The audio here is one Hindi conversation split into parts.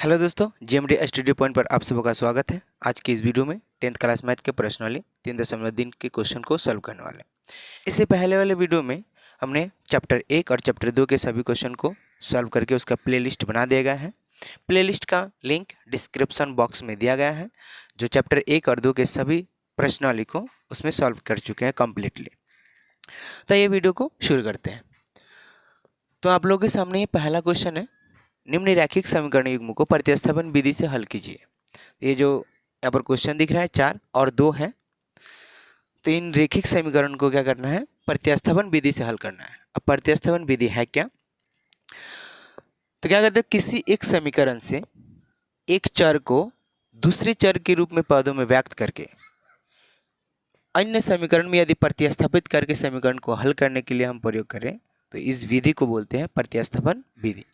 हेलो दोस्तों, जीएमडी स्टडी पॉइंट पर आप सबों का स्वागत है। आज की इस वीडियो में 10th क्लास मैथ के प्रश्नावली 3.3 के क्वेश्चन को सॉल्व करने वाले हैं। इससे पहले वाले वीडियो में हमने चैप्टर 1 और चैप्टर 2 के सभी क्वेश्चन को सॉल्व करके उसका प्लेलिस्ट बना दिया गया है। प्लेलिस्ट का लिंक डिस्क्रिप्शन बॉक्स में दिया गया है। जो चैप्टर 1 और 2 के सभी प्रश्नावली को उसमें सॉल्व कर चुके हैं कम्प्लीटली। तो ये वीडियो को शुरू करते हैं। तो आप लोगों के सामने ये पहला क्वेश्चन है, निम्न रैखिक समीकरण युग्म को प्रतिस्थापन विधि से हल कीजिए। ये जो यहाँ पर क्वेश्चन दिख रहा है 4 और 2 है, तो इन रैखिक समीकरण को क्या करना है, प्रतिस्थापन विधि से हल करना है। अब प्रतिस्थापन विधि है क्या, तो क्या करते हैं, किसी एक समीकरण से एक चर को दूसरे चर के रूप में पदों में व्यक्त करके अन्य समीकरण में यदि प्रतिस्थापित करके समीकरण को हल करने के लिए हम प्रयोग करें तो इस विधि को बोलते हैं प्रतिस्थापन विधि।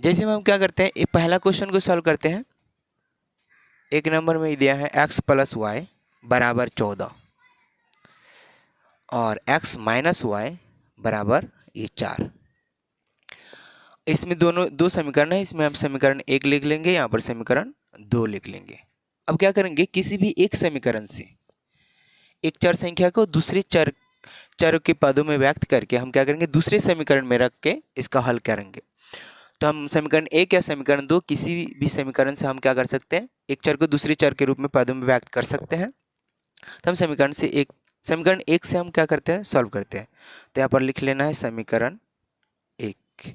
जैसे में हम क्या करते हैं, एक पहला क्वेश्चन को सॉल्व करते हैं। एक नंबर में दिया है x + y = 14 और x - y = 4। इसमें दो समीकरण है, इसमें हम समीकरण 1 लिख लेंगे, यहाँ पर समीकरण 2 लिख लेंगे। अब क्या करेंगे, किसी भी एक समीकरण से एक चर संख्या को दूसरे चर के पदों में व्यक्त करके हम क्या करेंगे, दूसरे समीकरण में रख के इसका हल करेंगे। तो हम समीकरण 1 या समीकरण 2 किसी भी समीकरण से हम क्या कर सकते हैं, एक चर को दूसरे चर के रूप में पदों में व्यक्त कर सकते हैं। तो हम समीकरण 1 से हम क्या करते हैं, सॉल्व करते हैं। तो यहाँ पर लिख लेना है समीकरण 1।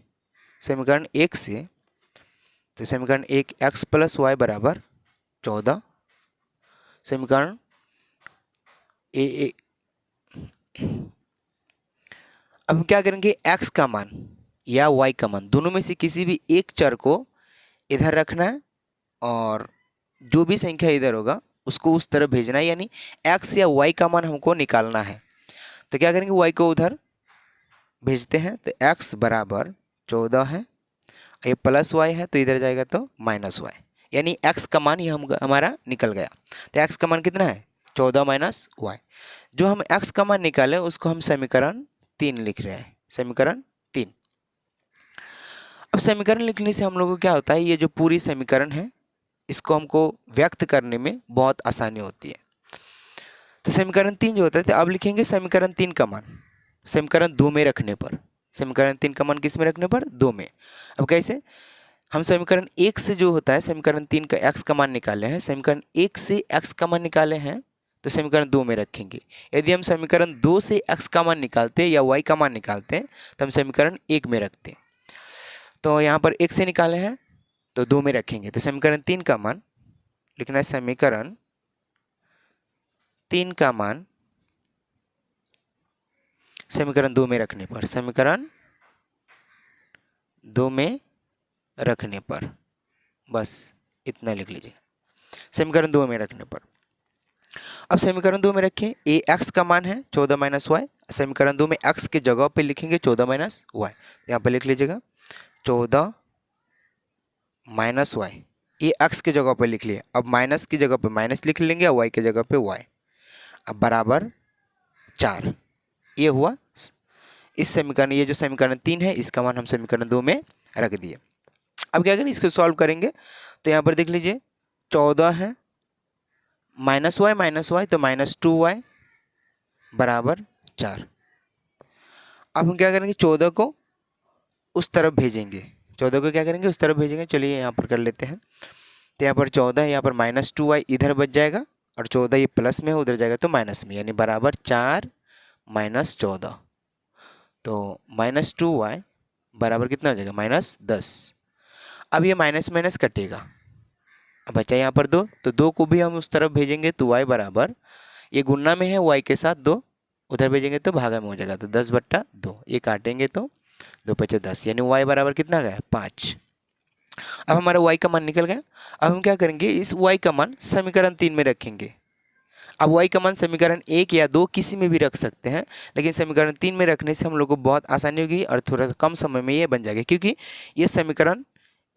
समीकरण 1 से, तो समीकरण 1 x + y = 14। समीकरण अब हम क्या करेंगे, x का मान या y का मान दोनों में से किसी भी एक चर को इधर रखना है और जो भी संख्या इधर होगा उसको उस तरफ भेजना है, यानी x या y का मान हमको निकालना है। तो क्या करेंगे, y को उधर भेजते हैं। तो x = 14 है, ये +y है तो इधर जाएगा तो -y, यानी x का मान ये हमारा निकल गया। तो x का मान कितना है, 14 - y। जो हम x का मान निकाले उसको हम समीकरण 3 लिख रहे हैं, समीकरण 3। अब समीकरण लिखने से हम लोगों को क्या होता है, ये जो पूरी समीकरण है इसको हमको व्यक्त करने में बहुत आसानी होती है। तो समीकरण 3 जो होता है, तो अब लिखेंगे समीकरण 3 का मान समीकरण 2 में रखने पर। समीकरण 3 का मान किस में रखने पर, 2 में। अब कैसे, हम समीकरण 1 से जो होता है समीकरण 3 का x का मान निकाले हैं, समीकरण 1 से x का मान निकाले हैं तो समीकरण 2 में रखेंगे। यदि हम समीकरण 2 से x का मान निकालते हैं या y का मान निकालते हैं तो हम समीकरण 1 में रखते हैं। तो यहाँ पर 1 से निकाले हैं तो 2 में रखेंगे। तो समीकरण 3 का मान लिखना है, समीकरण 3 का मान समीकरण 2 में रखने पर, समीकरण 2 में रखने पर, बस इतना लिख लीजिए, समीकरण 2 में रखने पर। अब समीकरण 2 में रखें, ए x का मान है 14 - y। समीकरण 2 में x के जगह पे लिखेंगे 14 - y। यहाँ पे लिख लीजिएगा 14 - y, ये x की जगह पे लिख लिए। अब माइनस की जगह पे माइनस लिख लेंगे और y की जगह पे y। अब बराबर 4, ये हुआ इस समीकरण, ये जो समीकरण 3 है इसका मान हम समीकरण 2 में रख दिए। अब क्या करें, इसको सॉल्व करेंगे। तो यहाँ पर देख लीजिए 14 है -y तो -2y = 4। अब हम क्या करेंगे, 14 को उस तरफ भेजेंगे, 14 को क्या करेंगे, उस तरफ भेजेंगे। चलिए यहाँ पर कर लेते हैं। तो यहाँ पर 14 है, यहाँ पर -2y इधर बच जाएगा और 14 ये प्लस में है, उधर जाएगा तो माइनस में, यानी बराबर 4 - 14। तो -2y बराबर कितना हो जाएगा, -10। अब ये माइनस माइनस कटेगा, अब बचा यहाँ पर 2, तो 2 को भी हम उस तरफ भेजेंगे तो y बराबर, ये गुणा में है y के साथ 2, उधर भेजेंगे तो भागा में हो जाएगा, तो 10/2। ये काटेंगे तो 2 × 5 = 10, यानी y बराबर कितना गया, 5। अब हमारा y का मान निकल गया। अब हम क्या करेंगे, इस y का मान समीकरण 3 में रखेंगे। अब y का मान समीकरण 1 या 2 किसी में भी रख सकते हैं, लेकिन समीकरण 3 में रखने से हम लोग को बहुत आसानी होगी और थोड़ा कम समय में ये बन जाएगा, क्योंकि ये समीकरण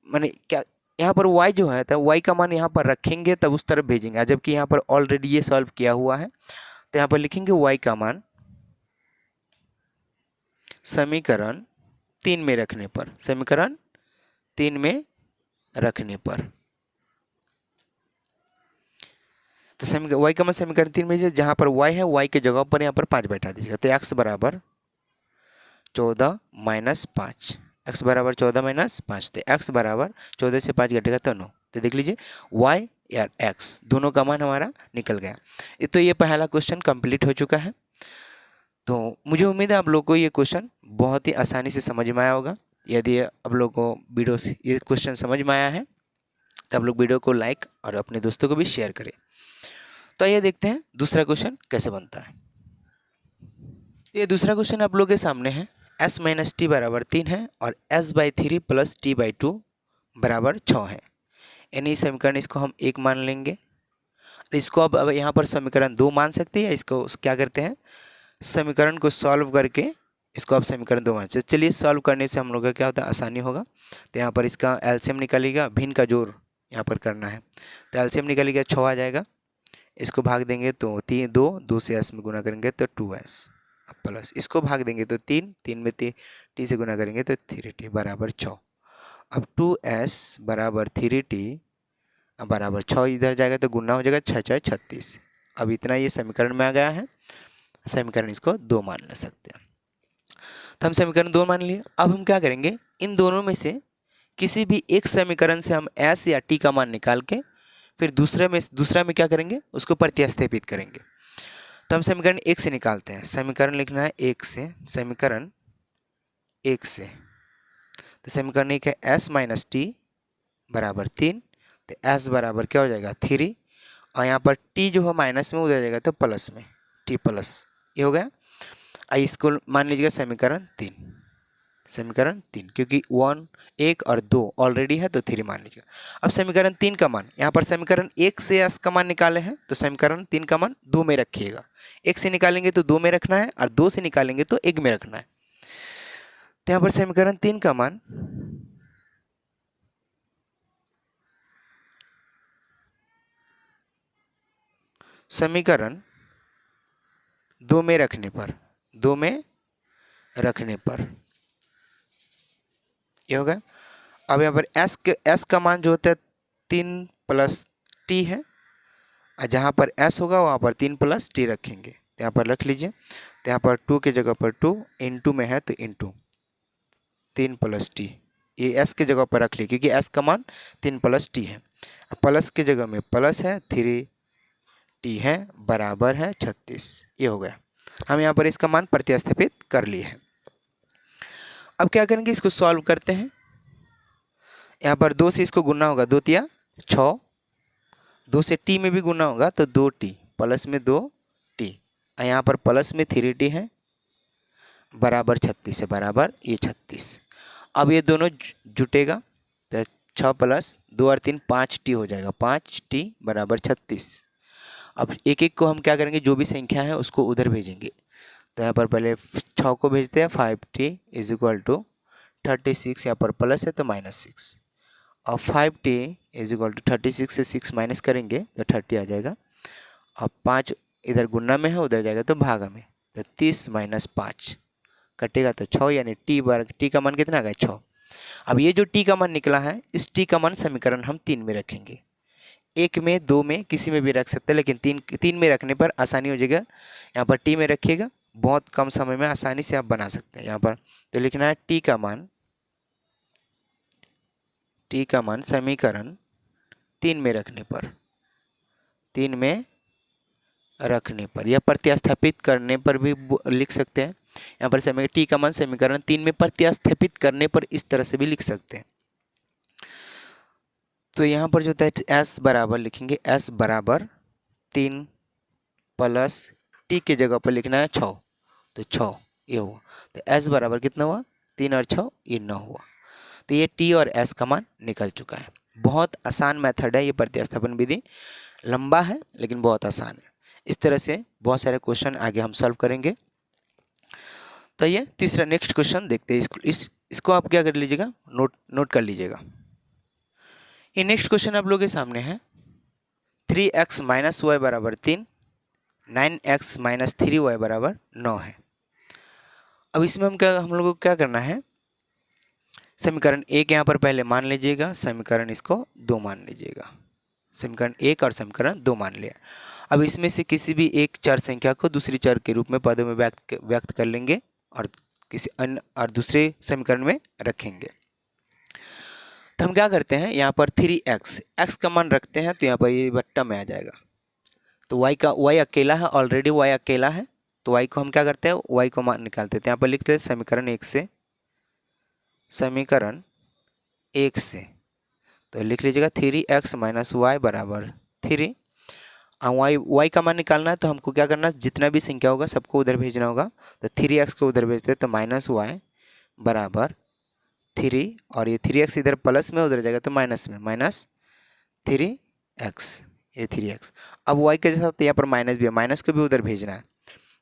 माने क्या, यहाँ पर y जो है तो y का मान यहाँ पर रखेंगे तब उस तरफ भेजेंगे, जबकि यहाँ पर ऑलरेडी ये सॉल्व किया हुआ है। तो यहाँ पर लिखेंगे y का मान समीकरण 3 में रखने पर, समीकरण 3 में रखने पर। तो y का मान समीकरण 3 में जहाँ पर y है y के जगह पर यहाँ पर 5 बैठा दीजिएगा। तो x बराबर 14 माइनस 5, x बराबर 14 माइनस 5। तो x बराबर 14 से 5 घटेगा तो 9। तो देख लीजिए y या x दोनों का मान हमारा निकल गया। तो ये पहला क्वेश्चन कंप्लीट हो चुका है। तो मुझे उम्मीद है आप लोग को ये क्वेश्चन बहुत ही आसानी से समझ में आया होगा। यदि आप लोग को वीडियो से ये क्वेश्चन समझ में आया है तो आप लोग वीडियो को लाइक और अपने दोस्तों को भी शेयर करें। तो आइए देखते हैं दूसरा क्वेश्चन कैसे बनता है। ये दूसरा क्वेश्चन आप लोग के सामने है। s माइनस टी बराबर 3 है और s/3 प्लस t/2 बराबर 6 है। यानी समीकरण इसको हम 1 मान लेंगे। इसको अब यहाँ पर समीकरण 2 मान सकते हैं। इसको क्या करते हैं, समीकरण को सॉल्व करके इसको आप समीकरण 2 मान सकते। चलिए सॉल्व करने से हम लोग का क्या होता है, आसानी होगा। तो यहाँ पर इसका एलसीएम निकालिएगा, भिन्न का जोड़ यहाँ पर करना है। तो एलसीएम निकालिएगा 6 आ जाएगा। इसको भाग देंगे तो 3 2 से s में गुना करेंगे तो 2s प्लस इसको भाग देंगे तो 3 में t से गुना करेंगे तो 3t बराबर 6। अब 2s बराबर 3t बराबर 6 इधर जाएगा तो गुना हो जाएगा 6 6 36। अब इतना ये समीकरण में आ गया है। समीकरण इसको 2 मान सकते हैं। तो हम समीकरण 2 मान लिए। अब हम क्या करेंगे, इन दोनों में से किसी भी एक समीकरण से हम s या t का मान निकाल के फिर दूसरा में क्या करेंगे, उसको प्रतिस्थापित करेंगे। तो हम समीकरण 1 से निकालते हैं। समीकरण लिखना है 1 से, समीकरण 1 से। तो समीकरण 1 है s माइनस टी बराबर 3। तो s बराबर क्या हो जाएगा 3 और यहाँ पर t जो है माइनस में उधर जाएगा तो प्लस में t प्लस, ये हो गया। इसको मान लीजिएगा समीकरण 3, समीकरण 3 क्योंकि 1 और 2 ऑलरेडी है तो 3 मान लीजिएगा। अब समीकरण 3 का मान, यहाँ पर समीकरण 1 से s का मान निकाले हैं तो समीकरण 3 का मान 2 में रखिएगा। 1 से निकालेंगे तो 2 में रखना है और 2 से निकालेंगे तो 1 में रखना है। तो यहाँ पर समीकरण 3 का मान समीकरण 2 में रखने पर, 2 में रखने पर ये होगा। अब यहाँ पर s का मान जो होता है 3 प्लस t है और जहाँ पर s होगा वहाँ पर 3 प्लस t रखेंगे। तो यहाँ पर रख लीजिए। तो यहाँ पर 2 के जगह पर 2 इंटू में है तो इंटू 3 प्लस t, ये s के जगह पर रख लीजिए क्योंकि s का मान 3 प्लस t है। प्लस के जगह में प्लस है 3t है बराबर है 36। ये हो गया। हम यहाँ पर इसका मान प्रतिस्थापित कर लिए हैं। अब क्या करेंगे, इसको सॉल्व करते हैं। यहाँ पर 2 से इसको गुना होगा, 2 तिया 6, 2 से t में भी गुना होगा तो 2t प्लस में 2t और यहाँ पर प्लस में 3t है बराबर 36 है, बराबर ये 36। अब ये दोनों जुटेगा तो 6 प्लस 2 और 3 5t हो जाएगा, 5t बराबर 36। अब एक एक को हम क्या करेंगे, जो भी संख्या है उसको उधर भेजेंगे। तो यहाँ पर पहले 6 को भेजते हैं, 5t इज इक्वल टू 36, यहाँ पर प्लस है तो -6 और 5t इज इक्वल टू 36 से 6 माइनस करेंगे तो 30 आ जाएगा। और 5 इधर गुना में है उधर जाएगा तो भागा में, तो 30 माइनस 5 कटेगा तो 6, यानी t का मान कितना आ गया 6। अब ये जो t का मान निकला है, इस t का मान समीकरण हम 3 में रखेंगे। 1 में 2 में किसी में भी रख सकते हैं, लेकिन 3 में रखने पर आसानी हो जाएगा। यहाँ पर t में रखिएगा, बहुत कम समय में आसानी से आप बना सकते हैं। यहाँ पर तो लिखना है t का मान समीकरण 3 में रखने पर, 3 में रखने पर या प्रतिस्थापित करने पर भी लिख सकते हैं। यहाँ पर t का मान समीकरण 3 में प्रतिस्थापित करने पर इस तरह से भी लिख सकते हैं। तो यहाँ पर जो होता है s बराबर लिखेंगे, s बराबर 3 प्लस t के जगह पर लिखना है 6, तो 6 ये हुआ। तो s बराबर कितना हुआ, 3 और 6 ये 9 हुआ। तो ये t और s का मान निकल चुका है। बहुत आसान मेथड है ये प्रतिस्थापन विधि, लंबा है लेकिन बहुत आसान है। इस तरह से बहुत सारे क्वेश्चन आगे हम सॉल्व करेंगे। तो ये तीसरा नेक्स्ट क्वेश्चन देखते हैं। इसको आप क्या कर लीजिएगा, नोट कर लीजिएगा। ये नेक्स्ट क्वेश्चन आप लोगों के सामने है। 3x माइनस वाई बराबर 3, 9x माइनस 3y बराबर 9 है। अब इसमें हम लोगों को क्या करना है, समीकरण 1 यहाँ पर पहले मान लीजिएगा, समीकरण इसको 2 मान लीजिएगा। समीकरण 1 और समीकरण 2 मान लिया। अब इसमें से किसी भी एक चर संख्या को दूसरी चर के रूप में पदों में व्यक्त कर लेंगे और किसी अन्य और दूसरे समीकरण में रखेंगे। तो हम क्या करते हैं, यहाँ पर 3x x का मान रखते हैं तो यहाँ पर ये बट्टा में आ जाएगा। तो y अकेला है, ऑलरेडी y अकेला है, तो y को हम क्या करते हैं, y को मान निकालते हैं। यहाँ पर लिखते हैं समीकरण 1 से तो लिख लीजिएगा 3x - y बराबर 3। y का मान निकालना है तो हमको क्या करना है, जितना भी संख्या होगा सबको उधर भेजना होगा। तो 3x को उधर भेजते हैं तो -y बराबर 3 और ये 3x इधर प्लस में उधर जाएगा तो माइनस में -3x, ये 3x। अब y के साथ यहाँ पर माइनस भी है, माइनस को भी उधर भेजना है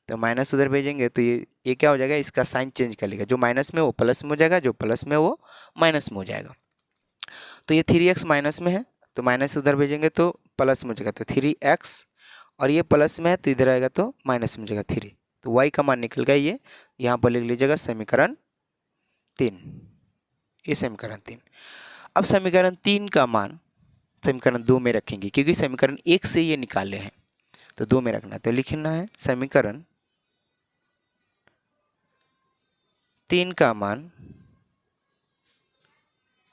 तो माइनस उधर भेजेंगे तो ये क्या हो जाएगा, इसका साइन चेंज कर लेगा। जो माइनस में वो प्लस में हो जाएगा, जो प्लस में वो माइनस में हो जाएगा। तो ये 3x माइनस में है तो माइनस उधर भेजेंगे तो प्लस में हो जाएगा, तो 3x और ये प्लस में है तो इधर आएगा तो माइनस में हो जाएगा 3। तो y का मान निकल गया ये, यहाँ पर लिख लीजिएगा समीकरण 3, ये समीकरण 3। अब समीकरण 3 का मान समीकरण 2 में रखेंगे क्योंकि समीकरण 1 से ये निकाले हैं तो 2 में रखना है। तो लिखना है समीकरण 3 का मान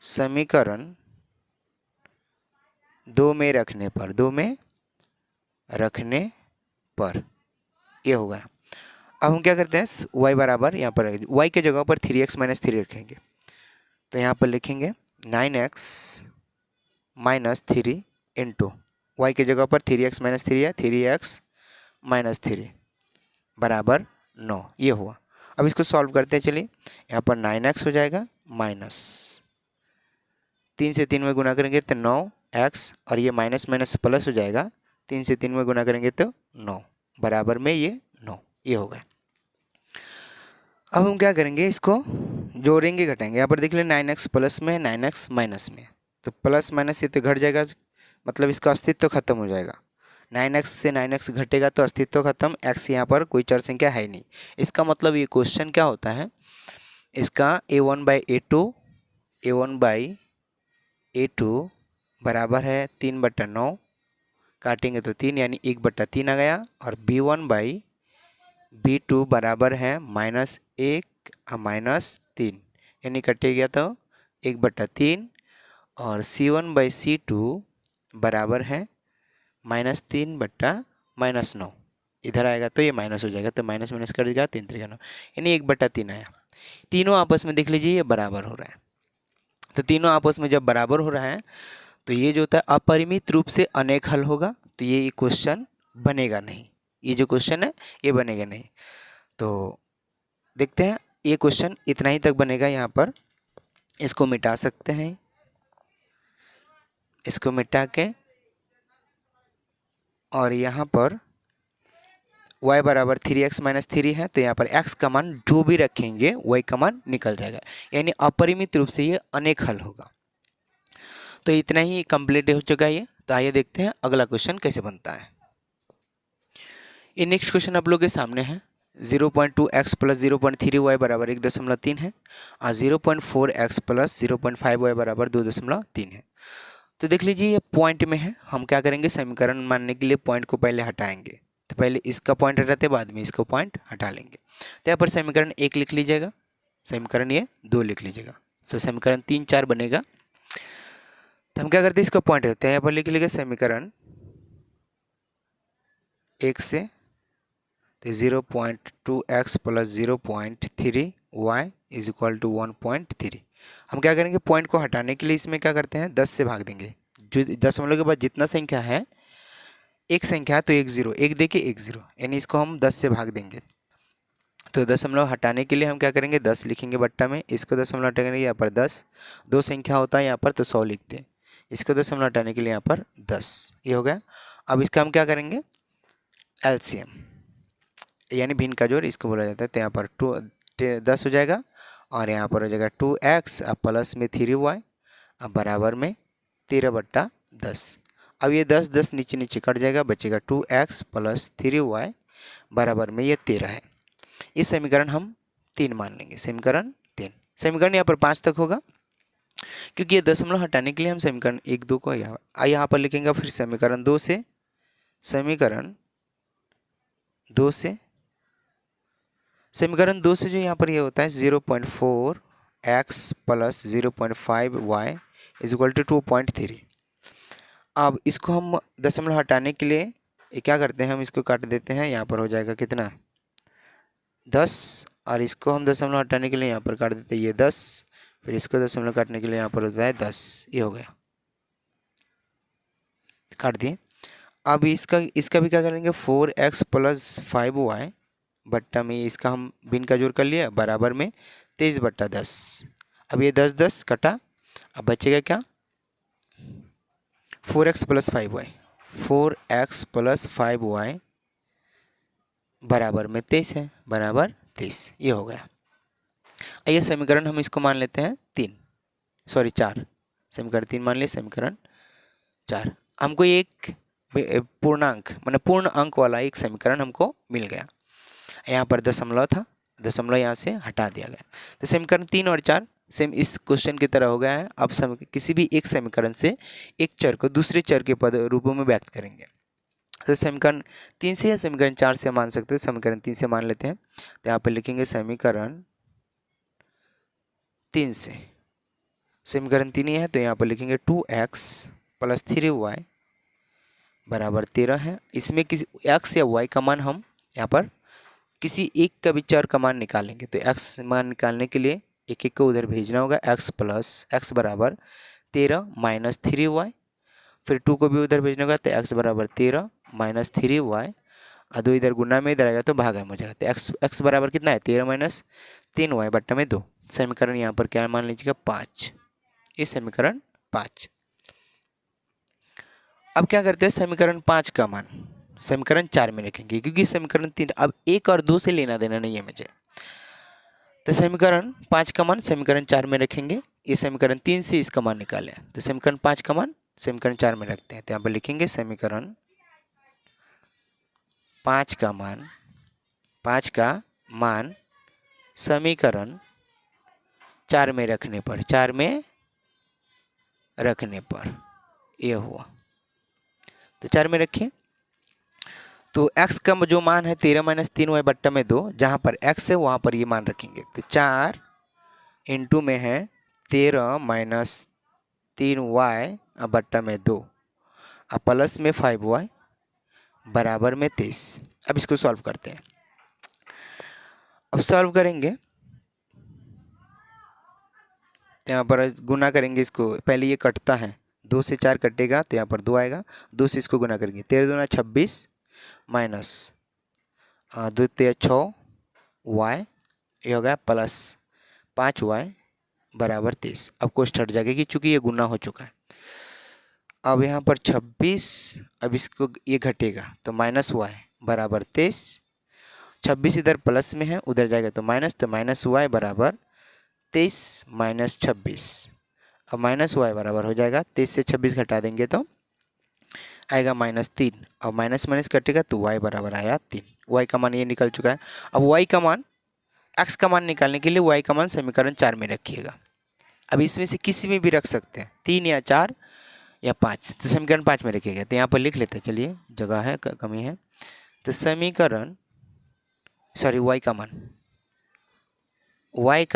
समीकरण 2 में रखने पर ये होगा। अब हम क्या करते हैं, y बराबर यहाँ पर y के जगह पर 3x - 3 रखेंगे तो यहाँ पर लिखेंगे 9x - 3 इंटू y के जगह पर 3x - 3 है, 3x - 3 बराबर 9, ये हुआ। अब इसको सॉल्व करते हैं, चलिए यहाँ पर 9x हो जाएगा माइनस 3 से 3 में गुना करेंगे तो 9x और ये माइनस माइनस प्लस हो जाएगा, 3 से 3 में गुना करेंगे तो 9 बराबर में ये 9, ये हो गया। अब हम क्या करेंगे, इसको जोड़ेंगे घटाएंगे। यहाँ पर देख लें 9x प्लस में है, 9x माइनस में, तो प्लस माइनस ये तो घट जाएगा, मतलब इसका अस्तित्व खत्म हो जाएगा। 9x से 9x घटेगा तो अस्तित्व खत्म, x यहाँ पर कोई चर संख्या है नहीं। इसका मतलब ये क्वेश्चन क्या होता है, इसका a1/a2 बराबर है 3/9, काटेंगे तो 3 यानी 1/3 आ गया, और b1/b2 बराबर है -1 -3 यानी कटे गया तो 1/3, और c1/c2 बराबर है -3/9, इधर आएगा तो ये माइनस हो जाएगा तो माइनस माइनस कर देगा 3 3 9 यानी 1/3 आया। तीनों आपस में देख लीजिए ये बराबर हो रहा है। तो तीनों आपस में जब बराबर हो रहा है तो ये जो होता है अपरिमित रूप से अनेक हल होगा, तो ये क्वेश्चन बनेगा नहीं, ये जो क्वेश्चन है ये बनेगा नहीं। तो देखते हैं, ये क्वेश्चन इतना ही तक बनेगा। यहाँ पर इसको मिटा सकते हैं, इसको मिटा के, और यहाँ पर y बराबर 3x - 3 है तो यहाँ पर x का मान जो भी रखेंगे y का मान निकल जाएगा, यानी अपरिमित रूप से ये अनेक हल होगा। तो इतना ही कंप्लीट हो चुका है ये। तो आइए देखते हैं अगला क्वेश्चन कैसे बनता है। ये नेक्स्ट क्वेश्चन आप लोगों के सामने है। 0.2x + 0.3y बराबर 1.3 है और 0.4x + 0.5y बराबर 2.3 है। तो देख लीजिए ये पॉइंट में है, हम क्या करेंगे, समीकरण मानने के लिए पॉइंट को पहले हटाएंगे। तो पहले इसका पॉइंट हटाते बाद में इसको पॉइंट हटा लेंगे। तो यहाँ पर समीकरण 1 लिख लीजिएगा, समीकरण ये 2 लिख लीजिएगा, तो समीकरण 3 4 बनेगा। तो हम क्या करते हैं, इसका पॉइंट रहते हैं, यहाँ पर लिख लीजिएगा समीकरण 1 से, तो 0.2x + 0.3y = 1.3। हम क्या करेंगे, पॉइंट को हटाने के लिए इसमें क्या करते हैं, 10 से भाग देंगे। जो दशमलव के बाद जितना संख्या है, एक संख्या है तो एक जीरो, एक देके एक जीरो, यानी इसको हम 10 से भाग देंगे। तो दशमलव हटाने के लिए हम क्या करेंगे, 10 लिखेंगे बट्टा में, इसको दशमलव हटाएंगे यहाँ पर 10, दो संख्या होता है यहाँ पर तो 100 लिखते हैं, इसको दशमलव हटाने के लिए यहाँ पर 10, ये हो गया। अब इसका हम क्या करेंगे, एलसीएम यानी भिन्न का जोड़ इसको बोला जाता है। तो यहाँ पर 10 हो जाएगा और यहाँ पर हो जाएगा 2x प्लस में 3y बराबर में 13/10। अब ये 10 10 नीचे नीचे कट जाएगा, बचेगा 2x + 3y बराबर में ये 13 है। इस समीकरण हम 3 मान लेंगे, समीकरण 3। समीकरण यहाँ पर 5 तक होगा, क्योंकि ये दशमलव हटाने के लिए हम समीकरण 1 2 को यहाँ पर लिखेंगे। फिर समीकरण 2 से जो यहाँ पर ये होता है 0.4x plus 0.5y is equal to 2.3। अब इसको हम दशमलव हटाने के लिए ये क्या करते हैं, हम इसको काट देते हैं। यहाँ पर हो जाएगा कितना 10, और इसको हम दशमलव हटाने के लिए यहाँ पर काट देते हैं ये 10, फिर इसको दशमलव काटने के लिए यहाँ पर होता है 10। ये हो गया, काट दिए। अब इसका भी क्या करेंगे 4x प्लस 5y बट्टा में इसका हम भिन्न का जोड़ कर लिया बराबर में 23/10। अब ये 10 10 कटा, अब बचेगा क्या 4x प्लस 5y बराबर में 23 है, बराबर 23। ये हो गया। ये समीकरण हम इसको मान लेते हैं 4। समीकरण 3 मान लिए, समीकरण 4। हमको एक पूर्णांक माने पूर्ण अंक वाला एक समीकरण हमको मिल गया। यहाँ पर दशमलव था, दशमलव यहाँ से हटा दिया गया। तो समीकरण 3 और 4 सेम इस क्वेश्चन की तरह हो गया है। अब किसी भी एक समीकरण से एक चर को दूसरे चर के पद रूपों में व्यक्त करेंगे। तो समीकरण 3 से या समीकरण 4 से मान सकते हैं। समीकरण 3 से मान लेते हैं, तो यहाँ पर लिखेंगे समीकरण 3 से। समीकरण 3 है तो यहाँ पर लिखेंगे 2x प्लस 3y बराबर 13 है। इसमें किसी x या y का मान हम यहाँ पर किसी एक का भी चर का मान निकालेंगे। तो x मान निकालने के लिए एक एक को उधर भेजना होगा। x बराबर 13 माइनस 3y, फिर 2 को भी उधर भेजना होगा। तो x बराबर 13 माइनस 3y, और 2 इधर गुना में इधर आएगा तो भागा में हो जाएगा। तो x बराबर कितना है 13 माइनस 3y बट्टा में 2। समीकरण यहाँ पर क्या मान लीजिएगा 5। ये समीकरण 5। अब क्या करते हैं समीकरण 5 का मान समीकरण 4 में रखेंगे, क्योंकि समीकरण 3 अब 1 और 2 से लेना देना नहीं है मुझे। तो समीकरण 5 का मान समीकरण 4 में रखेंगे। ये समीकरण 3 से इसका मान निकालें, तो समीकरण 5 का मान समीकरण 4 में रखते हैं। तो यहाँ पर लिखेंगे समीकरण 5 का मान समीकरण 4 में रखने पर ये हुआ। तो 4 में रखिए। तो x का जो मान है 13 माइनस 3y बट्टा में 2, जहाँ पर x है वहाँ पर ये मान रखेंगे। तो 4 इंटू में है 13 माइनस 3y बट्टा में 2, अब प्लस में 5y बराबर में 23। अब इसको सॉल्व करते हैं। अब सॉल्व करेंगे तो यहाँ पर गुना करेंगे इसको। पहले ये कटता है, 2 से 4 कटेगा तो यहाँ पर 2 आएगा। 2 से इसको गुना करेंगे, 13 दूना 26 माइनस 2 3 6 y, ये हो गया प्लस 5y बराबर 23। अब कोष्ठ हट जाएगा चूँकि ये गुना हो चुका है। अब यहाँ पर 26, अब इसको ये घटेगा तो माइनस y बराबर 23। 26 इधर प्लस में है, उधर जाएगा तो माइनस, तो माइनस y बराबर 23 माइनस 26। अब माइनस y बराबर हो जाएगा 23 से 26 घटा देंगे तो आएगा -3। अब माइनस माइनस कटेगा तो y बराबर आया 3। y का मान ये निकल चुका है। अब y का मान x का मान निकालने के लिए y का मान समीकरण 4 में रखिएगा। अब इसमें से किसी में भी रख सकते हैं, 3 या 4 या 5। तो समीकरण 5 में रखिएगा। तो यहाँ पर लिख लेते हैं, चलिए जगह है कमी है। तो समीकरण y का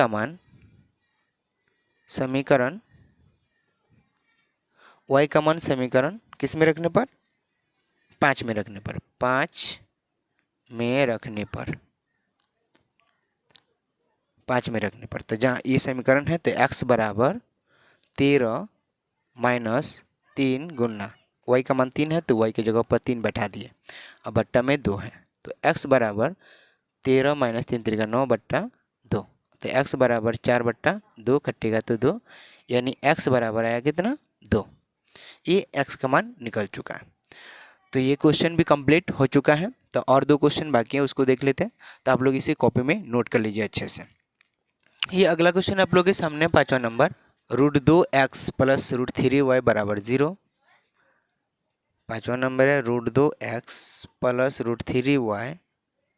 मान समीकरण y का मान समीकरण किस में रखने पर 5 में रखने पर 5 में रखने पर तो जहाँ ये समीकरण है तो x बराबर 13 माइनस 3 गुना y का मान 3 है तो y की जगह पर 3 बैठा दिए, अब बट्टा में 2 है। तो x बराबर 13 माइनस 3 3 9 बट्टा 2। तो x बराबर 4/2 कटेगा तो 2, यानी x बराबर आया कितना 2। ये x का मान निकल चुका है। तो ये क्वेश्चन भी कंप्लीट हो चुका है। तो और 2 क्वेश्चन बाकी है, उसको देख लेते हैं। तो आप लोग इसे कॉपी में नोट कर लीजिए अच्छे से। ये अगला क्वेश्चन आप लोग के सामने 5वां नंबर, √2x प्लस √3y बराबर 0। 5वां नंबर है √2x प्लस √3y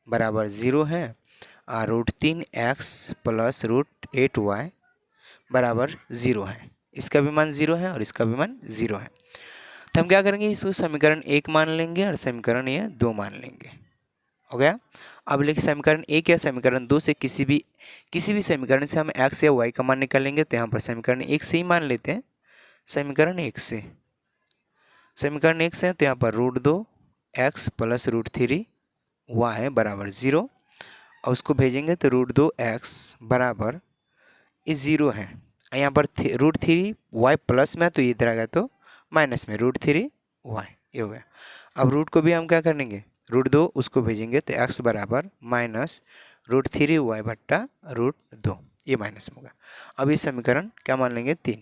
बराबर 0 है, और √3x प्लस √8y बराबर 0 है। इसका भी मान 0 है और इसका भी मान 0 है। तो हम क्या करेंगे, इसको समीकरण 1 मान लेंगे और समीकरण ये 2 मान लेंगे। हो गया। अब लिख समीकरण 1 या समीकरण 2 से किसी भी समीकरण से हम x या y का मान निकालेंगे। तो यहाँ पर समीकरण 1 से ही मान लेते हैं। समीकरण 1 से तो यहाँ पर √2x प्लस √3y बराबर 0 और उसको भेजेंगे तो √2x बराबर इस 0 है। यहाँ पर √3y प्लस में तो ये इधर आ गया तो माइनस में √3y ये हो गया। अब रूट को भी हम क्या करेंगे, √2 उसको भेजेंगे तो x बराबर माइनस √3y बट्टा √2 ये माइनस में होगा। अब ये समीकरण क्या मान लेंगे 3।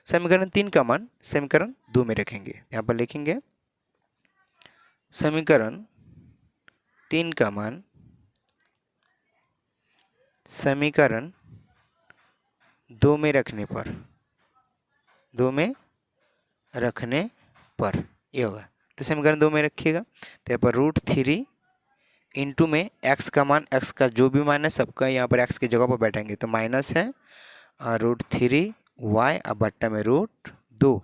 समीकरण 3 का मान समीकरण 2 में रखेंगे। यहाँ पर लिखेंगे समीकरण 3 का मान समीकरण 2 में रखने पर ये होगा। तो समीकरण 2 में रखिएगा तो यहाँ पर √3 इंटू में x का मान, x का जो भी मान है सबका यहाँ पर x की जगह पर बैठेंगे तो माइनस है और √3y अब बट्टा में √2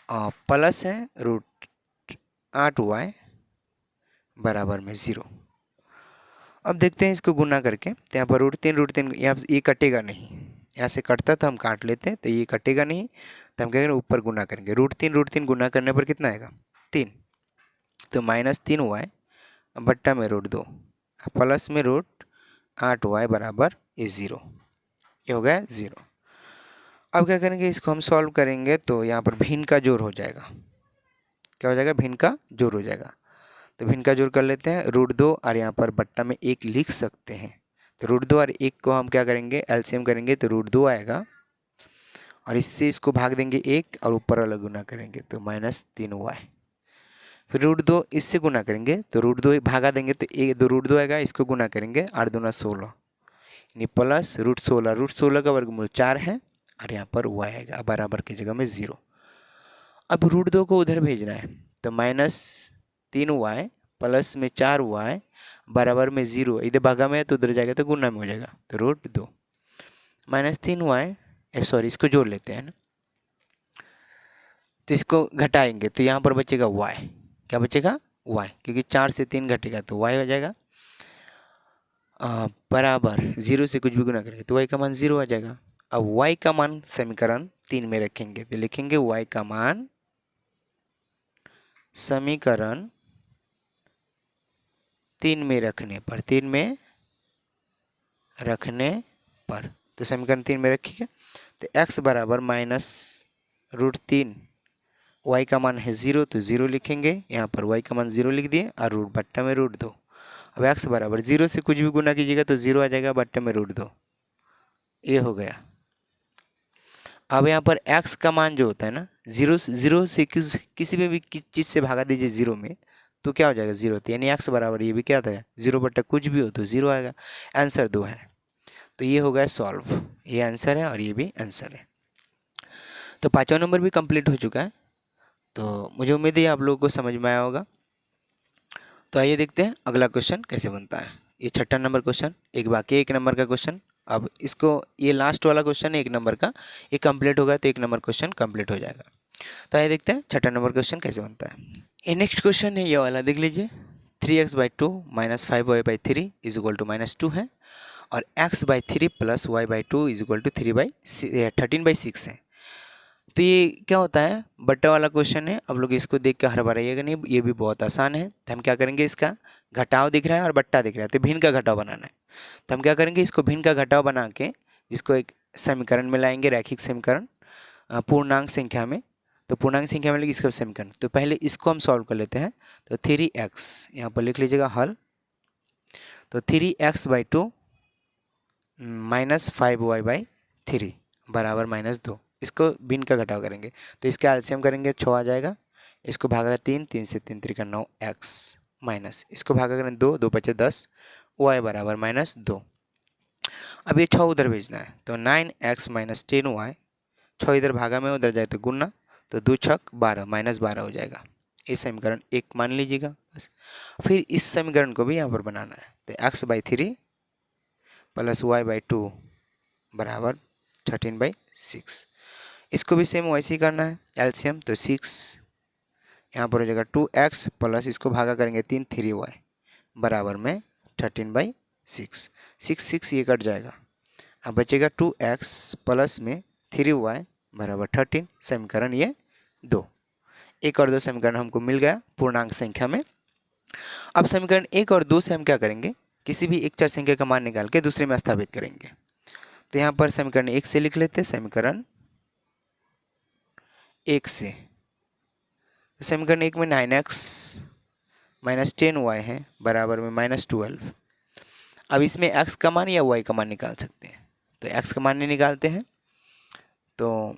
प्लस है √8y बराबर में 0। अब देखते हैं इसको गुना करके। तो यहाँ पर √3 यहाँ ये कटेगा नहीं, यहाँ से कटता तो हम काट लेते हैं तो ये कटेगा नहीं। तो हम क्या करेंगे ऊपर गुना करेंगे। √3 गुना करने पर कितना आएगा 3 तो -3y बट्टा में √2 प्लस में √8y बराबर 0 ये हो गया 0। अब क्या करेंगे इसको हम सॉल्व करेंगे तो यहाँ पर भिन्न का जोड़ हो जाएगा। क्या हो जाएगा, भिन्न का जोड़ हो जाएगा। तो भिन्न का जोड़ कर लेते हैं √2 और यहाँ पर बट्टा में 1 लिख सकते हैं। तो √2 और 1 को हम क्या करेंगे एलसीएम करेंगे तो √2 आएगा और इससे इसको भाग देंगे 1 और ऊपर वाला गुना करेंगे तो -3y। फिर √2 इससे गुना करेंगे तो √2 भागा देंगे तो एक दो √2 आएगा, इसको गुना करेंगे 8 दूना 16 यानी प्लस √16 का वर्गमूल 4 है और यहाँ पर y आएगा बराबर की जगह में 0। अब √2 को उधर भेजना है तो -3y प्लस में 4y बराबर में 0, इधर भागा में है तो उधर जाएगा तो गुना में हो जाएगा तो √2 -3y सॉरी इसको जोड़ लेते हैं ना तो इसको घटाएंगे तो यहाँ पर बचेगा y। क्या बचेगा y, क्योंकि 4 से 3 घटेगा तो y हो जाएगा बराबर 0 से कुछ भी गुना करेंगे तो y का मान 0 आ जाएगा। अब y का मान समीकरण 3 में रखेंगे तो लिखेंगे y का मान समीकरण 3 में रखने पर तो समीकरण 3 में रखिएगा तो x बराबर -√3 y का मान है 0 तो 0 लिखेंगे, यहाँ पर y का मान 0 लिख दिए और रूट बट्टा में √2। अब x बराबर 0 से कुछ भी गुना कीजिएगा तो 0 आ जाएगा बट्टे में √2 ये हो गया। अब यहाँ पर x का मान जो होता है ना 0 से किसी भी चीज़ से भागा दीजिए 0 में तो क्या हो जाएगा 0, तो यानी x बराबर ये भी क्या था 0 बट्टा कुछ भी हो तो 0 आएगा। आंसर 2 है तो ये हो गया सॉल्व, ये आंसर है और ये भी आंसर है। तो 5वां नंबर भी कंप्लीट हो चुका है। तो मुझे उम्मीद है आप लोगों को समझ में आया होगा। तो आइए देखते हैं अगला क्वेश्चन कैसे बनता है। ये 6वां नंबर क्वेश्चन, एक बाकी 1 नंबर का क्वेश्चन। अब इसको ये लास्ट वाला क्वेश्चन है 1 नंबर का, ये कंप्लीट होगा तो 1 नंबर क्वेश्चन कंप्लीट हो जाएगा। तो आइए देखते हैं 6वां नंबर क्वेश्चन कैसे बनता है। ये नेक्स्ट क्वेश्चन है ये वाला, देख लीजिए 3x/2 - 5y/3 = -2 है और x/3 + y/2 = 13/6 है। तो ये क्या होता है बट्टा वाला क्वेश्चन है। अब लोग इसको देख के हड़बड़ाइएगा नहीं, ये भी बहुत आसान है। तो हम क्या करेंगे, इसका घटाव दिख रहा है और बट्टा दिख रहा है तो भिन्न का घटाव बनाना है। तो हम क्या करेंगे, इसको भिन्न का घटाव बना के इसको एक समीकरण में लाएंगे, रैखिक समीकरण पूर्णांक संख्या में। तो पूर्णांक संख्या में इसका समीकरण, तो पहले इसको हम सॉल्व कर लेते हैं। तो 3x यहाँ पर लिख लीजिएगा हल। तो 3x/2 - 5y/3 बराबर -2, इसको भिन्न का घटाव करेंगे तो इसका एलसीएम करेंगे 6 आ जाएगा। इसको भागा 3 से 3 3 9 x माइनस इसको भागा करें 2 2 5 10 y बराबर -2। अब ये 6 उधर भेजना है तो 9x - 10y, 6 इधर भागा में उधर जाए तो गुना, तो 2 छक 12 -12 हो जाएगा। इस समीकरण 1 मान लीजिएगा बस। फिर इस समीकरण को भी यहाँ पर बनाना है तो x/3 + y/2 बराबर 13/6। इसको भी सेम वैसे ही करना है एलसीएम, तो 6 यहाँ पर हो जाएगा 2x प्लस इसको भागा करेंगे 3 3y बराबर में 13/6। 6 ये कट जाएगा, अब बचेगा 2x प्लस में 3y बराबर 13। समीकरण ये 2। एक और दो समीकरण हमको मिल गया पूर्णांक संख्या में। अब समीकरण 1 और 2 से हम क्या करेंगे, किसी भी एक चर संख्या का मान निकाल के दूसरे में स्थापित करेंगे। तो यहाँ पर समीकरण 1 से लिख लेते हैं। समीकरण 1 से समीकरण 1 में 9x माइनस 10y है बराबर में -12। अब इसमें x का मान या y का मान निकाल सकते हैं, तो x का मान नहीं निकालते हैं। तो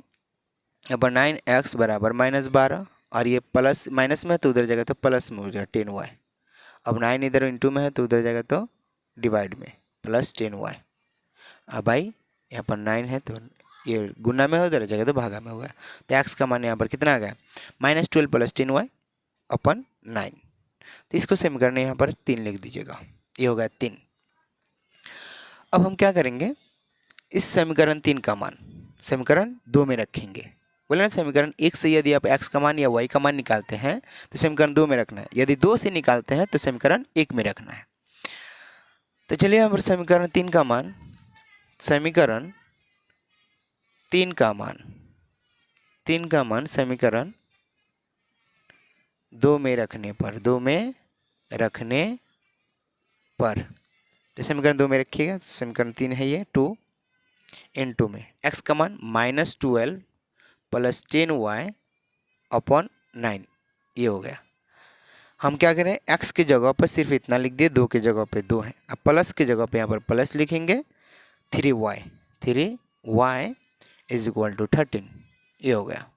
यहाँ पर 9x बराबर -12 और ये प्लस माइनस में है तो उधर जाएगा तो प्लस में हो जाएगा 10y। अब 9 इधर इंटू में है तो उधर जाएगा तो डिवाइड में प्लस 10y। अब आई यहाँ पर 9 है तो ये गुना में हो, उधर जाएगा तो भागा में होगा। तो x का मान यहाँ पर कितना आ गया -12 प्लस 10y अपन 9। तो इसको समीकरण यहाँ पर 3 लिख दीजिएगा, ये हो गया 3। अब हम क्या करेंगे, इस समीकरण 3 का मान समीकरण 2 में रखेंगे। बोले ना समीकरण 1 से यदि आप x का मान या y का मान निकालते हैं तो समीकरण 2 में रखना है, यदि 2 से निकालते हैं तो समीकरण 1 में रखना है। तो चलिए यहाँ पर समीकरण 3 का मान समीकरण 3 का मान समीकरण 2 में रखने पर तो समीकरण 2 में रखिएगा। समीकरण 3 है ये 2 इंटू में x का मान -12 प्लस 10y अपॉन 9 ये हो गया। हम क्या करें, x की जगह पर सिर्फ इतना लिख दिए, 2 की जगह पे 2 है। अब प्लस की जगह पे यहाँ पर प्लस लिखेंगे 3y इज इक्वल टू 13 ये हो गया।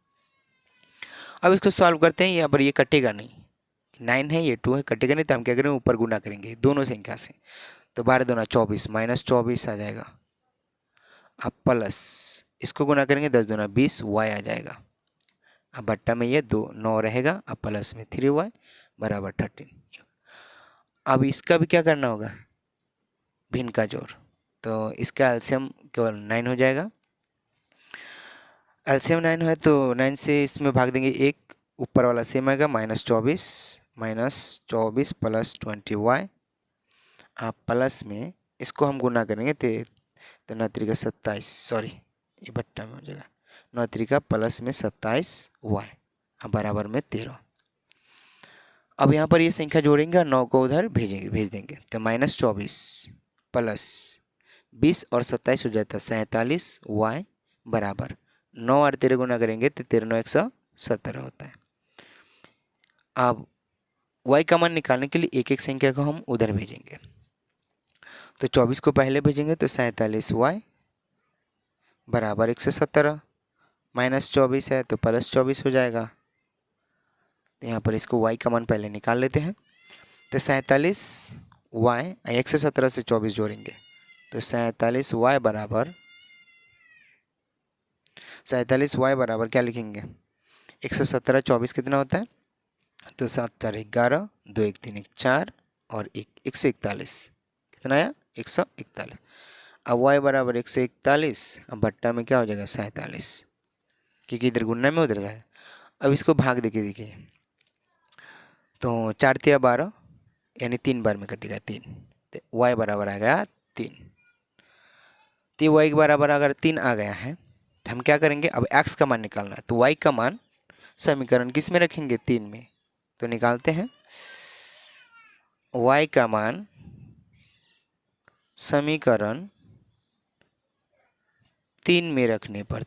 अब इसको सॉल्व करते हैं। यहाँ पर ये कटेगा नहीं, 9 है ये 2 है, कटेगा नहीं तो हम क्या करेंगे ऊपर गुना करेंगे दोनों संख्या से। तो 12 दूना 24 -24 आ जाएगा। अब प्लस इसको गुना करेंगे 10 दूना 20 y आ जाएगा। अब बट्टा में ये 9 रहेगा, अब प्लस में 3y बराबर 13। अब इसका भी क्या करना होगा, भिन्न का जोड़, तो इसका एलसीएम केवल 9 हो जाएगा। एलसीएम 9 है तो 9 से इसमें भाग देंगे 1, ऊपर वाला सेम आएगा -24 प्लस 20y। आप प्लस में इसको हम गुना करेंगे तो 9 3 का 27, सॉरी ये बट्टा में हो जाएगा, 9 3 का प्लस में 27y बराबर में 13। अब यहाँ पर ये संख्या जोड़ेंगे और 9 को उधर भेज देंगे तो -24 प्लस 20 और 27 हो जाता है 47y बराबर 9 और 13 गुना करेंगे तो 13 9 117 होता है। अब y का मान निकालने के लिए एक एक संख्या को हम उधर भेजेंगे। तो 24 को पहले भेजेंगे तो 47y बराबर 117, -24 है तो प्लस 24 हो जाएगा। तो यहाँ पर इसको y का मान पहले निकाल लेते हैं। तो 47y 117 से 24 जोड़ेंगे तो 47y बराबर क्या लिखेंगे, 117 24 कितना होता है, तो 7 4 11 2 1 3 1 4 और 141 कितना आया 141। अब y बराबर 141, अब बट्टा में क्या हो जाएगा 47, क्योंकि इधर गुणा में उधर गया। अब इसको भाग देके देखिए तो 4 3 12 यानी 3 बार में कटेगा 3, तो y बराबर आ गया 3। तो y के बराबर अगर 3 आ गया है तो हम क्या करेंगे, अब x का मान निकालना है। तो y का मान समीकरण किस में रखेंगे 3 में, तो निकालते हैं y का मान समीकरण 3 में रखने पर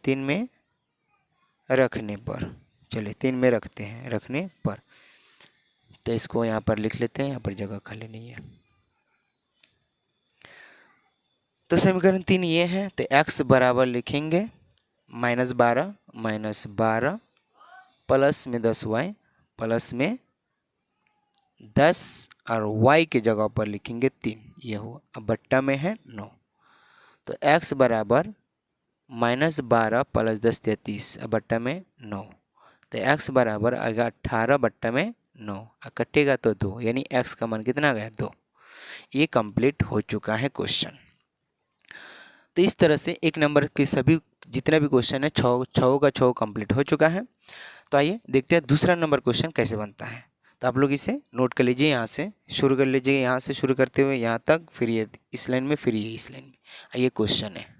चलिए 3 में रखते हैं, रखने पर तो इसको यहाँ पर लिख लेते हैं, यहाँ पर जगह खाली नहीं है। तो समीकरण 3 ये है, तो x बराबर लिखेंगे -12 प्लस में 10y प्लस में 10 और y के जगह पर लिखेंगे 3, ये हुआ। अब बट्टा में है 9, तो x बराबर -12 प्लस 10 33, अब बट्टा में 9, तो x बराबर आएगा 18 बट्टा में 9, कटेगा तो 2, यानी x का मान कितना आ गया 2। ये कंप्लीट हो चुका है क्वेश्चन। तो इस तरह से एक नंबर के सभी जितना भी क्वेश्चन है छः का छः कंप्लीट हो चुका है। तो आइए देखते हैं दूसरा नंबर क्वेश्चन कैसे बनता है। तो आप लोग इसे नोट कर लीजिए, यहाँ से शुरू कर लीजिए, यहाँ से शुरू करते हुए यहाँ तक, फिर ये इस लाइन में, फिर ये इस लाइन में। आइए क्वेश्चन है,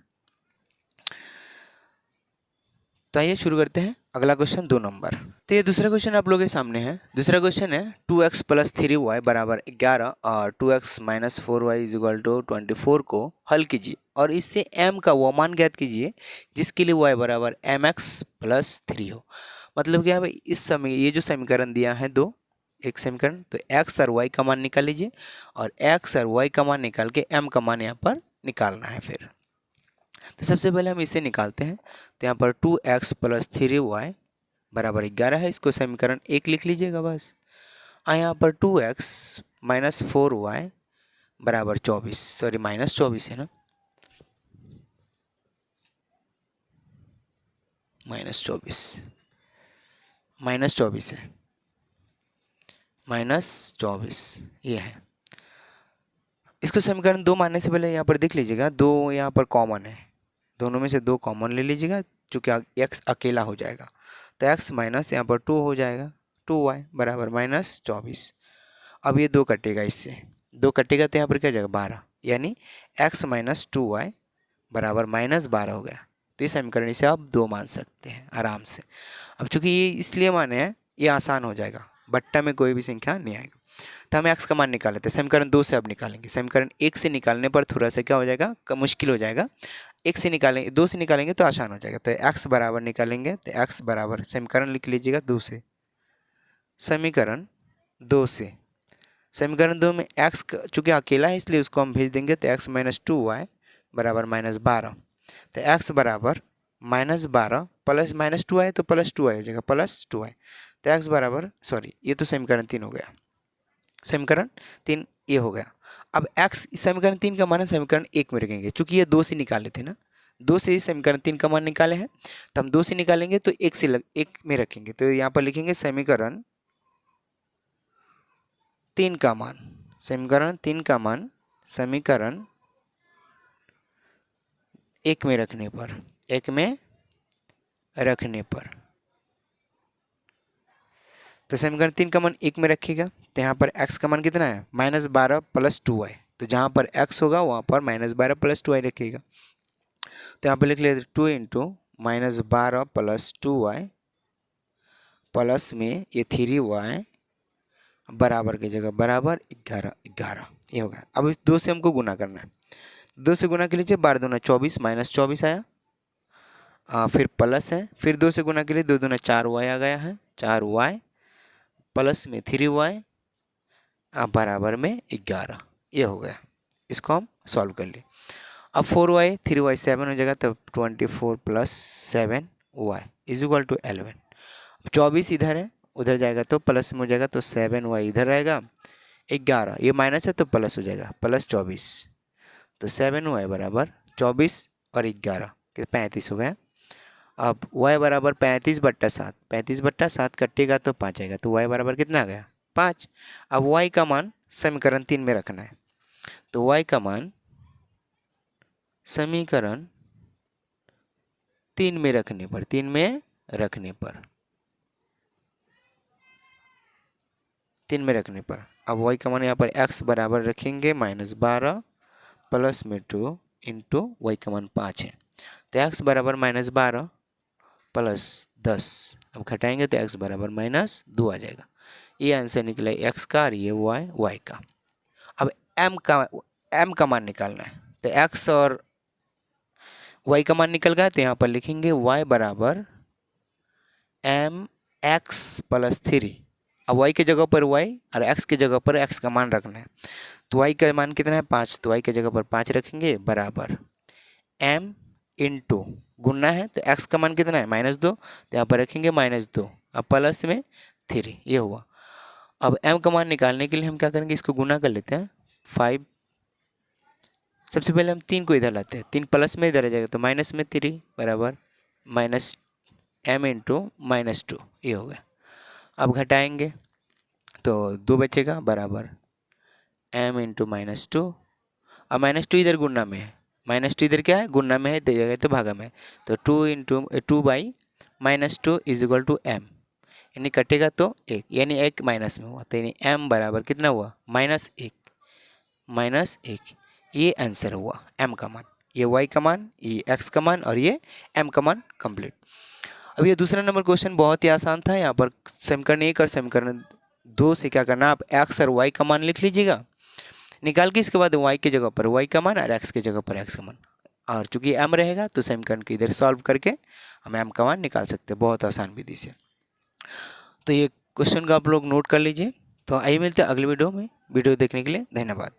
तो आइए शुरू करते हैं। अगला क्वेश्चन 2 नंबर। तो ये दूसरा क्वेश्चन आप लोगों के सामने है। दूसरा क्वेश्चन है 2x प्लस 3y बराबर 11 और 2x minus 4y is equal to 24 को हल कीजिए और इससे m का वो मान ज्ञात कीजिए जिसके लिए y बराबर mx प्लस 3 हो। मतलब क्या भाई, इस समय ये जो समीकरण दिया है दो, एक समीकरण, तो x और y का मान निकाल लीजिए और x और y का मान निकाल के m का मान यहाँ पर निकालना है। फिर तो सबसे पहले हम इसे निकालते हैं। तो यहाँ पर 2x प्लस 3y बराबर 11 है, इसको समीकरण 1 लिख लीजिएगा बस। और यहाँ पर 2x माइनस 4y बराबर 24, सॉरी माइनस 24 है ना, माइनस 24 है, माइनस 24 ये है। इसको समीकरण 2 मानने से पहले यहाँ पर देख लीजिएगा, 2 यहाँ पर कॉमन है, दोनों में से 2 कॉमन ले लीजिएगा, चूँकि x अकेला हो जाएगा तो x माइनस यहाँ पर 2 हो जाएगा, 2y बराबर माइनस 24। अब ये 2 कटेगा, इससे 2 कटेगा तो यहाँ पर क्या हो जाएगा 12, यानी x माइनस 2y बराबर माइनस 12 हो गया। तो इस समीकरण से आप 2 मान सकते हैं आराम से। अब चूँकि ये इसलिए माने हैं, ये आसान हो जाएगा, बट्टा में कोई भी संख्या नहीं आएगा। तो हम x का मान निकाल लेते हैं, समीकरण 2 से अब निकालेंगे। समीकरण 1 से निकालने पर थोड़ा सा क्या हो जाएगा, मुश्किल हो जाएगा। 1 से निकालेंगे, 2 से निकालेंगे तो आसान हो जाएगा। तो x बराबर निकालेंगे तो x बराबर, समीकरण लिख लीजिएगा 2 से, समीकरण 2 से, समीकरण 2 में x चूँकि अकेला है इसलिए उसको हम भेज देंगे। तो x माइनस 2y बराबर माइनस 12। तो x बराबर माइनस 12 प्लस माइनस 2y, तो प्लस 2y हो जाएगा, प्लस 2y। तो x बराबर, सॉरी ये तो समीकरण 3 हो गया, समीकरण 3 ये हो गया। अब x समीकरण 3 का मान है समीकरण 1 में रखेंगे, चूंकि ये 2 से निकाले थे ना, 2 से ही समीकरण 3 का मान निकाले हैं, तो हम 2 से निकालेंगे तो 1 में रखेंगे। तो यहाँ पर लिखेंगे समीकरण 3 का मान, समीकरण 3 का मान समीकरण 1 में रखने पर, 1 में रखने पर, तो समीकरण 3 का मान 1 में रखिएगा। तो यहाँ पर x का मान कितना है, माइनस 12 प्लस 2y। तो जहाँ पर x होगा वहाँ पर माइनस 12 प्लस 2y रखिएगा। तो यहाँ पर लिख लेते 2 into minus 12 plus 2y plus में ये 3y बराबर की जगह बराबर 11 ये होगा। अब इस 2 से हमको गुना करना है, 2 से गुना के लीजिए, 12 दूना 24, माइनस 24 आया, फिर प्लस है, फिर 2 से गुना के लिए 2 दूना 4y आ गया है, 4y प्लस में 3y बराबर में 11 ये हो गया। इसको हम सॉल्व कर लिए। अब 4y 3y 7 हो जाएगा, तब 24 plus 7y is equal to 11। 24 इधर है, उधर जाएगा तो प्लस में हो जाएगा, तो 7y इधर रहेगा, 11 ये माइनस है तो प्लस हो जाएगा, प्लस 24। तो 7y बराबर 24 और 11 35 हो गया। अब y बराबर 35/7, 35/7 कटेगा तो 5 आएगा, तो y बराबर कितना आ गया 5। अब y का मान समीकरण 3 में रखना है। तो y का मान समीकरण 3 में रखने पर, 3 में रखने पर, 3 में रखने पर, अब y का मान यहाँ पर x बराबर रखेंगे माइनस 12 प्लस में 2 इंटू y का मान 5 है। तो x बराबर माइनस 12 प्लस 10, अब घटाएंगे तो x बराबर माइनस 2 आ जाएगा। ये आंसर निकला x का और ये y का। अब m का मान निकालना है। तो x और y का मान निकल गया, तो यहाँ पर लिखेंगे y बराबर mx प्लस 3। अब y के जगह पर y और x के जगह पर x का मान रखना है। तो y का मान कितना है 5, तो y के जगह पर 5 रखेंगे बराबर m इंटू गुणना है, तो x का मान कितना है -2, तो यहाँ पर रखेंगे -2 अब प्लस में 3 ये हुआ। अब m का मान निकालने के लिए हम क्या करेंगे, इसको गुना कर लेते हैं 5। सबसे पहले हम 3 को इधर लाते हैं, 3 प्लस में इधर आ जाएगा, तो माइनस में 3 बराबर माइनस m इंटू -2 ये हो गया। अब घटाएंगे तो 2 बचेगा बराबर m इंटू -2। अब -2 इधर गुणना में है, -2 इधर क्या है, गुणा में है, इधर जगह तो भागा में है। तो 2 इज इक्वल टू m, यानी कटेगा तो 1, यानी 1 माइनस में हुआ, तो यानी m बराबर कितना हुआ, -1। ये आंसर हुआ m का मान, ये y का मान, ये x का मान और ये m का मान कंप्लीट। अब ये दूसरा नंबर क्वेश्चन बहुत ही आसान था। यहाँ पर समीकरण 1 और समीकरण 2 से क्या करना, आप x और y का मान लिख लीजिएगा निकाल के, इसके बाद y की जगह पर y का मान और x की जगह पर x का मान, और चूंकि m रहेगा तो समीकरण को इधर सॉल्व करके हम m का मान निकाल सकते हैं, बहुत आसान विधि से। तो ये क्वेश्चन को आप लोग नोट कर लीजिए। तो आइए मिलते हैं अगले वीडियो में। वीडियो देखने के लिए धन्यवाद।